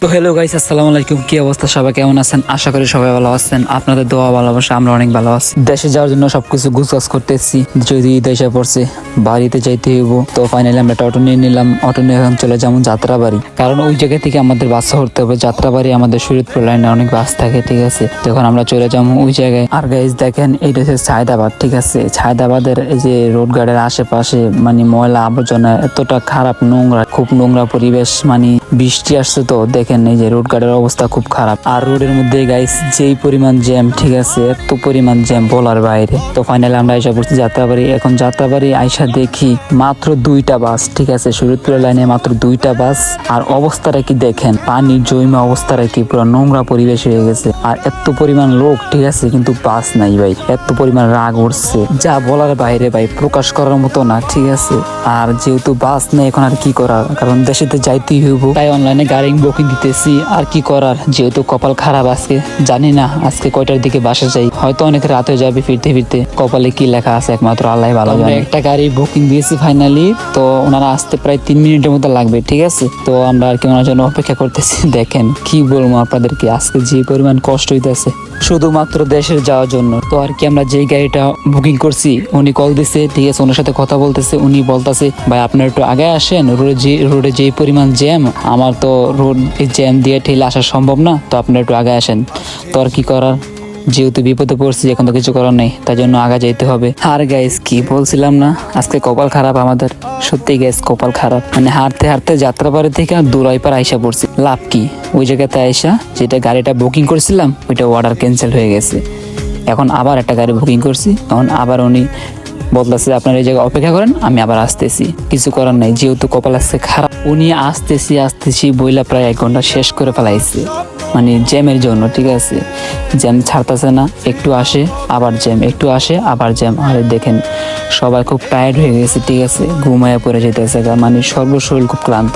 তো hello guys, আসসালামু আলাইকুম। কি অবস্থা, সবাই কেমন আছেন? আশা করি সবাই ভালো আছেন। আপনাদের দোয়া ভালোবাসা আমরা অনেক ভালো আছি। দেশে যাওয়ার জন্য সবকিছু গুছগাছ করতেছি, যদি দেশে পড়ছে বাড়িতে যাইতে হইব। তো ফাইনালি আমরা একটা অটো নিয়ে নিলাম। অটো নিয়ে এখন চলে যাবো যাত্রাবাড়ি, কারণ ওই জায়গা থেকে আমাদের বাস ধরতে হবে। যাত্রাবাড়ি আমাদের শরীয়তপুর লাইনে অনেক বাস থাকে, ঠিক আছে। তখন আমরা চলে যাবো ওই জায়গায়। আর গাইস দেখেন, এইটা হচ্ছে ছায়দাবাদ, ঠিক আছে। ছায়দাবাদের এই যে রোড গার্ডের আশেপাশে মানে ময়লা আবর্জনা এতটা খারাপ, নোংরা, খুব নোংরা পরিবেশ। মানে বৃষ্টি আসছে তো দেখেন এই যে রোড গার্ডের অবস্থা খুব খারাপ। আর রোডের মধ্যে গাইস যেই পরিমাণ জ্যাম, ঠিক আছে, এত পরিমাণ জ্যাম বলার বাইরে। তো ফাইনালি আমরা আইসা পড়ছি যাত্রাবাড়ি। এখন যাত্রাবাড়ি আইসা দেখি মাত্র 2টা বাস, ঠিক আছে, শরীয়তপুর লাইনে মাত্র 2টা বাস। আর অবস্থাটা কি দেখেন, পানির জৈমা অবস্থাটা কি, পুরো নোংরা পরিবেশ হয়ে গেছে। আর এত পরিমাণ লোক, ঠিক আছে, কিন্তু বাস নাই ভাই। এত পরিমাণ রাগ উঠছে যা বলার বাইরে ভাই, প্রকাশ করার মতো না, ঠিক আছে। আর যেহেতু বাস নেই, এখন আর কি করার, কারণ দেশেতে যাইতেই হইব, তাই অনলাইনে গাড়ি বুকিং দিতেছি। আর কি করার, যেহেতু কপাল খারাপ আজকে, জানি না আজকে কয়টার দিকে বাসা যাই। হয়তো অনেক রাত হয়ে যাবে ফিরতে ফিরতে। কপালে কি লেখা আছে একমাত্র আল্লাহ ভালো জানে। একটা গাড়ি বুকিং দিয়েছি ফাইনালি, তো ওনারা আসতে প্রায় 3 মিনিটের মতো লাগবে, ঠিক আছে। তো আমরা আর কি ওনার জন্য অপেক্ষা করতেছি। দেখেন কি বলবো আপনাদেরকে, আজকে যে পরিমাণ কষ্ট হইতেছে শুধুমাত্র দেশের যাওয়ার জন্য। তো আর কি আমরা যেই গাড়িটা বুকিং করছি, উনি কল দিছে, ঠিক আছে, ওনার সাথে কথা বলতেছে। উনি বলতেছে ভাই আপনারা একটু আগে আসেন, রোডে যে পরিমাণ জ্যাম, আমার তো রোড জ্যাম দিয়ে ঠেলে আসা সম্ভব না, তো আপনারা একটু আগে আসেন। তো আর কি করার, যেহেতু বিপদে পড়ছি, এখন তো কিছু করার নেই, তাই জন্য আগে যেতে হবে। আর গাইস কি বলছিলাম না, আজকে কপাল খারাপ আমাদের, সত্যি গাইস কপাল খারাপ। মানে হাঁটতে হাঁটতে যাত্রাবাড়ি থেকে দুরাইপাড় আইসা পড়ছি। লাভ কি, ওই জায়গাতে আইসা যেটা গাড়িটা বুকিং করছিলাম ওইটা অর্ডার ক্যান্সেল হয়ে গেছে। এখন আবার একটা গাড়ি বুকিং করছি, তখন আবার উনি বলতেছে আপনার এই জায়গায় অপেক্ষা করেন, আমি আবার আসতেছি। কিছু করার নাই, যেহেতু কপাল আসছে খারাপ। উনি আসতেছি বইলা প্রায় 1 ঘন্টা শেষ করে ফেলাইছে, মানে জ্যামের জন্য, ঠিক আছে। জ্যাম ছাড়তেছে না, একটু আসে আবার জ্যাম, একটু আসে আবার জ্যাম। আর দেখেন সবাই খুব টায়ার্ড হয়ে গেছে, ঠিক আছে, ঘুমায় পড়ে যেতেছে, মানে সর্বশরীর খুব ক্লান্ত।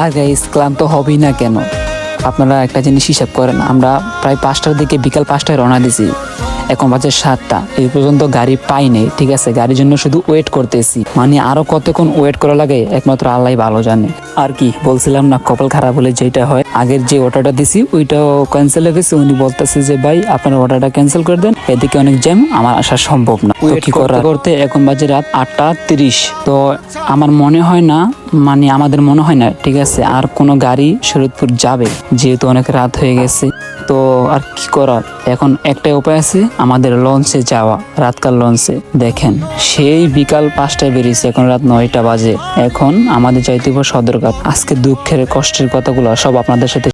আর গাইস ক্লান্ত হবেই না কেন, আপনারা একটা জিনিস হিসাব করেন, আমরা প্রায় 5টার দিকে, বিকাল 5টায় রওনা দিছি, এখন বাজে 7টা, এই পর্যন্ত গাড়ি পাই নাই, ঠিক আছে। গাড়ির জন্য শুধু ওয়েট করতেছি, মানে আরো কতক্ষণ ওয়েট করা লাগে একমাত্র আল্লাহ ভালো জানে। আর কি বলছিলাম না, কপাল খারাপ হলে যেটা হয়, আগের যে অর্ডারটা দিছি ওইটাও ক্যান্সেল হয়ে গেছে। উনি বলতেছে যে ভাই আপনার অর্ডারটা ক্যান্সেল করে দেন, এদিকে অনেক জ্যাম, আমার আসা সম্ভব না। কি করতে এখন বাজে রাত 8টা 30। তো আমার মনে হয় না, মানে আমাদের মনে হয় না, ঠিক আছে, আর কোনো গাড়ি শরীয়তপুর যাবে, যেহেতু অনেক রাত হয়ে গেছে। তো আর কি করার, এখন একটাই উপায় আছে, আমাদের লঞ্চে যাওয়া, রাতকাল লঞ্চে। দেখেন সেই বিকাল 5টায় বেরিয়েছে, এখন রাত 9টা বাজে। এখন আমাদের যাইতে হবে সদরঘাট। আজকে দুঃখের কষ্টের কথাগুলো সব আপনাদের সাথে